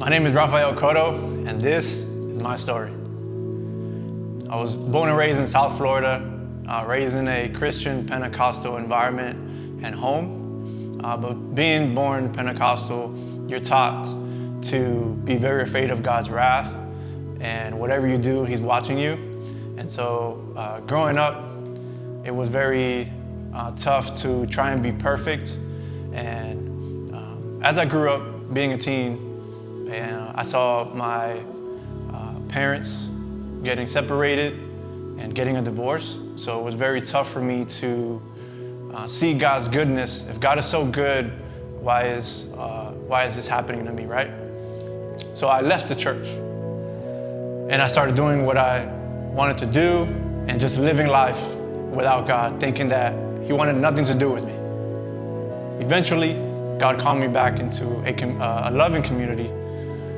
My name is Rafael, and this is my story. I was born and raised in South Florida, raised in a Christian Pentecostal environment and home. But being born Pentecostal, you're taught to be very afraid of God's wrath, and whatever you do, He's watching you. And so growing up, it was very tough to try and be perfect. And as I grew up being a teen, I saw my parents getting separated and getting a divorce. So it was very tough for me to see God's goodness. If God is so good, why is this happening to me, right? So I left the church and I started doing what I wanted to do and just living life without God, thinking that He wanted nothing to do with me. Eventually, God called me back into a loving community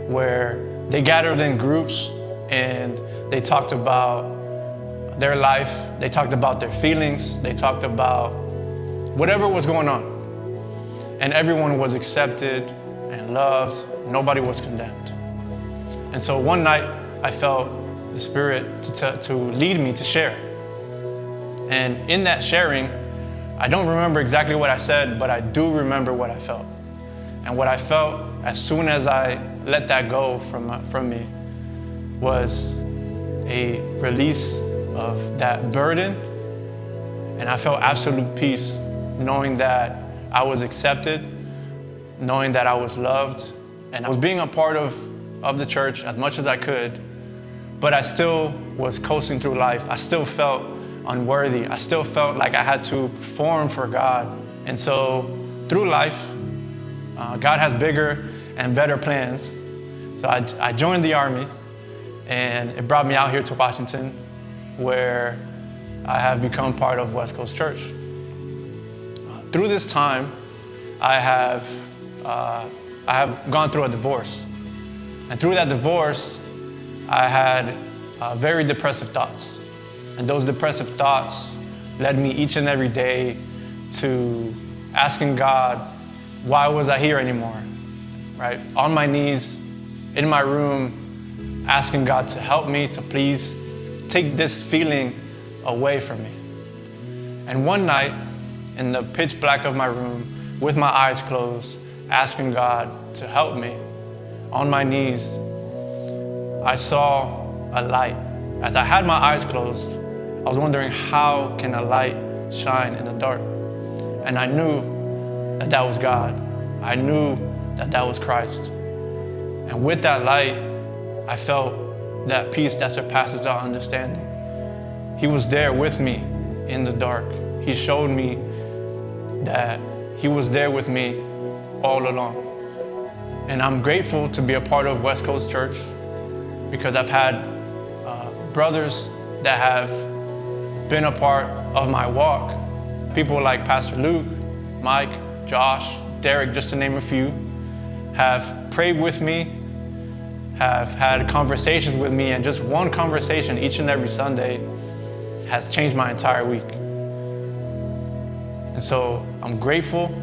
where they gathered in groups and they talked about their life, they talked about their feelings, they talked about whatever was going on. And everyone was accepted and loved, nobody was condemned. And so one night I felt the Spirit to lead me to share. And in that sharing, I don't remember exactly what I said, but I do remember what I felt. And what I felt as soon as I let that go from me was a release of that burden. And I felt absolute peace knowing that I was accepted, knowing that I was loved. And I was being a part of the church as much as I could, but I still was coasting through life. I still felt unworthy. I still felt like I had to perform for God. And so through life, God has bigger and better plans. So I joined the Army, and it brought me out here to Washington, where I have become part of West Coast Church. Through this time, I have gone through a divorce. And through that divorce, I had very depressive thoughts. And those depressive thoughts led me each and every day to asking God, why was I here anymore? Right? On my knees, in my room, asking God to help me, to please take this feeling away from me. And one night, in the pitch black of my room, with my eyes closed, asking God to help me, on my knees, I saw a light. As I had my eyes closed, I was wondering, how can a light shine in the dark? And I knew that that was God. I knew that that was Christ. And with that light, I felt that peace that surpasses our understanding. He was there with me in the dark. He showed me that He was there with me all along. And I'm grateful to be a part of West Coast Church because I've had brothers that have been a part of my walk. People like Pastor Luke, Mike, Josh, Derek, just to name a few, have prayed with me, have had conversations with me, and just one conversation each and every Sunday has changed my entire week. And so I'm grateful,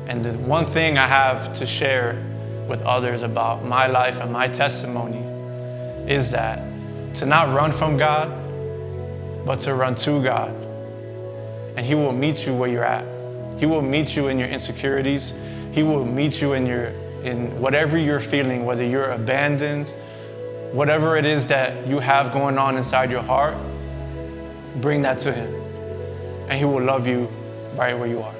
and the one thing I have to share with others about my life and my testimony is that to not run from God, but to run to God. And He will meet you where you're at. He will meet you in your insecurities. He will meet you in whatever you're feeling, whether you're abandoned, whatever it is that you have going on inside your heart, bring that to Him. And He will love you right where you are.